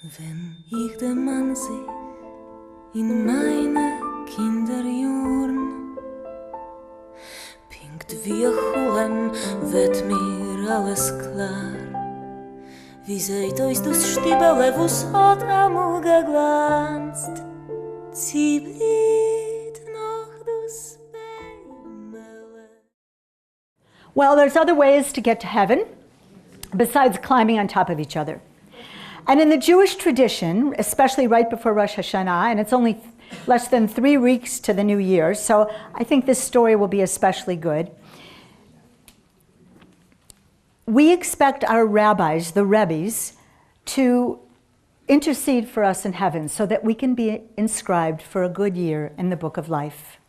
Wenn ich den Mann sehe in meine Kinderjahren, pinkt wie ein Hulem wird mir alles klar. Wie seht euch das Stiebele, wo's hat amul geglanzt? Sie blieb noch das Beimele. Well, there's other ways to get to heaven besides climbing on top of each other. And in the Jewish tradition, especially right before Rosh Hashanah, and it's only less than 3 weeks to the new year, so I think this story will be especially good. We expect our rabbis, the Rebbes, to intercede for us in heaven so that we can be inscribed for a good year in the book of life.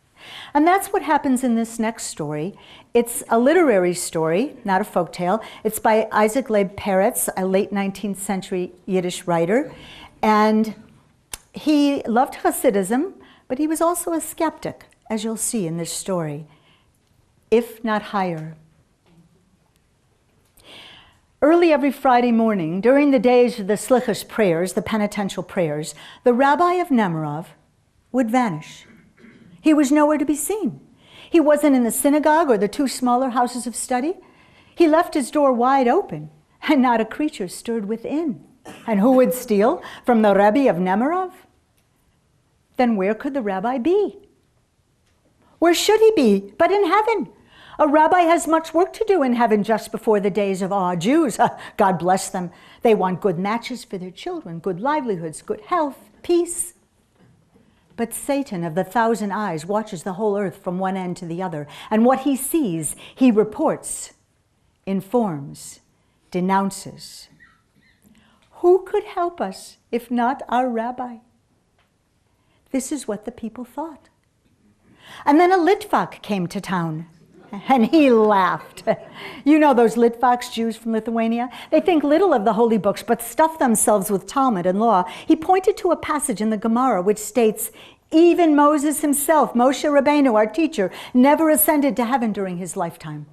And that's what happens in this next story. It's a literary story, not a folktale. It's by Loeb Peretz, a late 19th century Yiddish writer. And he loved Hasidism, but he was also a skeptic, as you'll see in this story, if not higher. Early every Friday morning, during the days of the Slichus prayers, the penitential prayers, the rabbi of Nemirov would vanish. He was nowhere to be seen. He wasn't in the synagogue or the 2 smaller houses of study. He left his door wide open, and not a creature stirred within. And who would steal from the Rebbe of Nemirov? Then where could the rabbi be? Where should he be but in heaven? A rabbi has much work to do in heaven just before the days of awe. Jews, God bless them, they want good matches for their children, good livelihoods, good health, peace. But Satan of the 1,000 eyes watches the whole earth from one end to the other, and what he sees, he reports, informs, denounces. Who could help us if not our rabbi? This is what the people thought. And then a Litvak came to town, and he laughed. You know those Litvaks, Jews from Lithuania? They think little of the holy books, but stuff themselves with Talmud and law. He pointed to a passage in the Gemara which states, even Moses himself, Moshe Rabbeinu, our teacher, never ascended to heaven during his lifetime,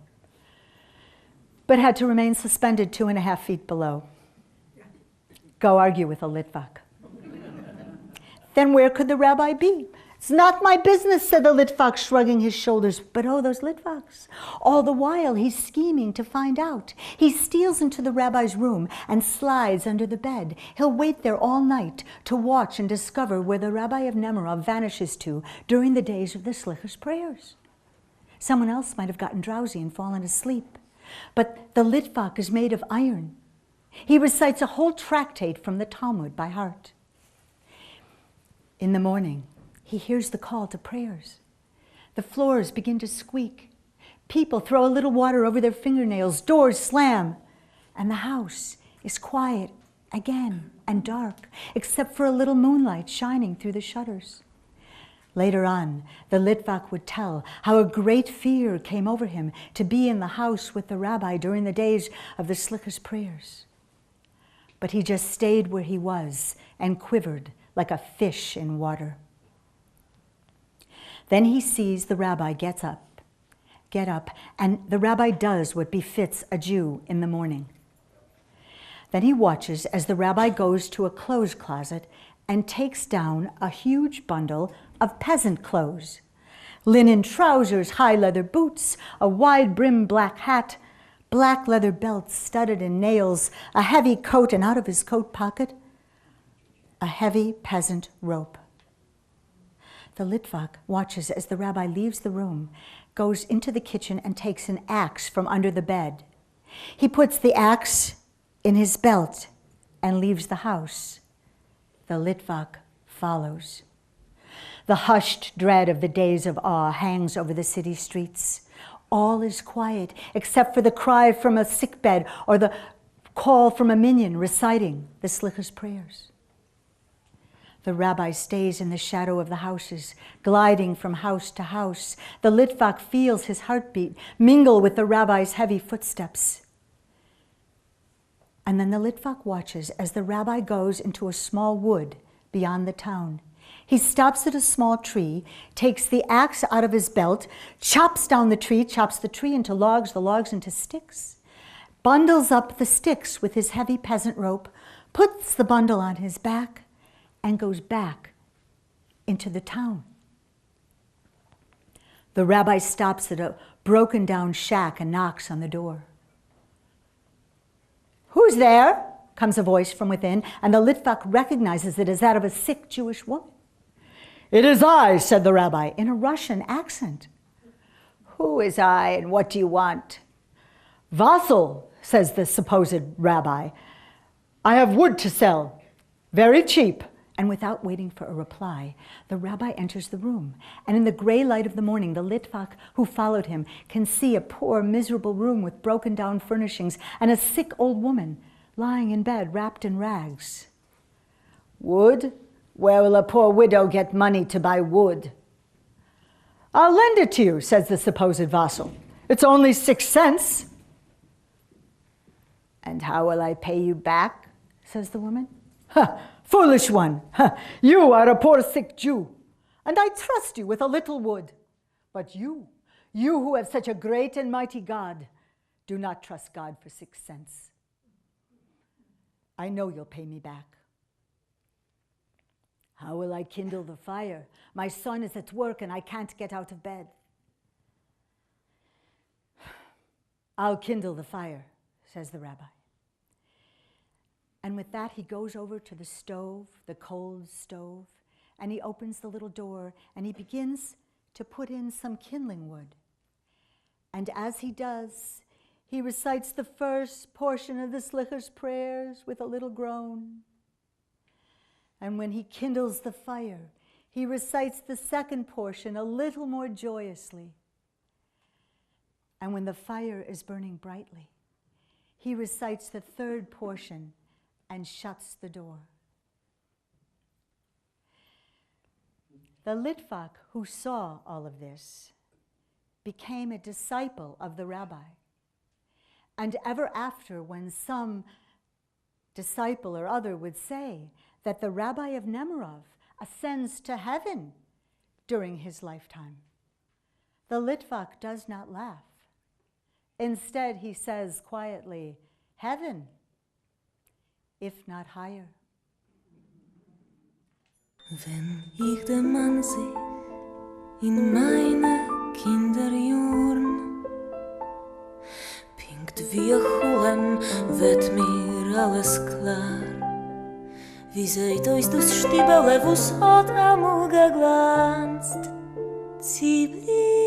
but had to remain suspended 2.5 feet below. Go argue with a Litvak. Then where could the rabbi be? It's not my business, said the Litvak, shrugging his shoulders. But oh, those Litvaks. All the while, he's scheming to find out. He steals into the rabbi's room and slides under the bed. He'll wait there all night to watch and discover where the rabbi of Nemirov vanishes to during the days of the Slichus prayers. Someone else might have gotten drowsy and fallen asleep. But the Litvak is made of iron. He recites a whole tractate from the Talmud by heart. In the morning, he hears the call to prayers. The floors begin to squeak. People throw a little water over their fingernails. Doors slam. And the house is quiet again and dark, except for a little moonlight shining through the shutters. Later on, the Litvak would tell how a great fear came over him to be in the house with the rabbi during the days of the Slichus prayers. But he just stayed where he was and quivered like a fish in water. Then he sees the rabbi get up, and the rabbi does what befits a Jew in the morning. Then he watches as the rabbi goes to a clothes closet and takes down a huge bundle of peasant clothes. Linen trousers, high leather boots, a wide-brimmed black hat, black leather belt studded in nails, a heavy coat, and out of his coat pocket, a heavy peasant rope. The Litvak watches as the rabbi leaves the room, goes into the kitchen, and takes an axe from under the bed. He puts the axe in his belt and leaves the house. The Litvak follows. The hushed dread of the days of awe hangs over the city streets. All is quiet except for the cry from a sickbed or the call from a minyan reciting the Slichus prayers. The rabbi stays in the shadow of the houses, gliding from house to house. The Litvak feels his heartbeat mingle with the rabbi's heavy footsteps. And then the Litvak watches as the rabbi goes into a small wood beyond the town. He stops at a small tree, takes the axe out of his belt, chops down the tree, chops the tree into logs, the logs into sticks, bundles up the sticks with his heavy peasant rope, puts the bundle on his back, and goes back into the town. The rabbi stops at a broken-down shack and knocks on the door. "Who's there?" comes a voice from within, and the Litvak recognizes it as that of a sick Jewish woman. "It is I," said the rabbi, in a Russian accent. "Who is I, and what do you want?" "Vassal," says the supposed rabbi. "I have wood to sell, very cheap." And without waiting for a reply, the rabbi enters the room, and in the gray light of the morning, the Litvak who followed him can see a poor, miserable room with broken-down furnishings and a sick old woman lying in bed wrapped in rags. "Wood? Where will a poor widow get money to buy wood?" "I'll lend it to you," says the supposed vassal. "It's only 6 cents. "And how will I pay you back?" says the woman. "Ha! Foolish one! Ha! You are a poor sick Jew, and I trust you with a little wood. But you who have such a great and mighty God, do not trust God for 6 cents. I know you'll pay me back." "How will I kindle the fire? My son is at work and I can't get out of bed." "I'll kindle the fire," says the rabbi. And with that, he goes over to the stove, the cold stove, and he opens the little door and he begins to put in some kindling wood. And as he does, he recites the first portion of the Slichos prayers with a little groan. And when he kindles the fire, he recites the second portion a little more joyously. And when the fire is burning brightly, he recites the third portion and shuts the door. The Litvak who saw all of this became a disciple of the rabbi. And ever after, when some disciple or other would say that the Rabbi of Nemirov ascends to heaven during his lifetime, the Litvak does not laugh. Instead, he says quietly, "Heaven, if not higher." Wenn ich den Mann seh in meine Kinderjorn, pinkt wie a Chulem wird mir alles klar. Wie seht euch das Stiebele, wo's hat amul geglanzt, zieh blieb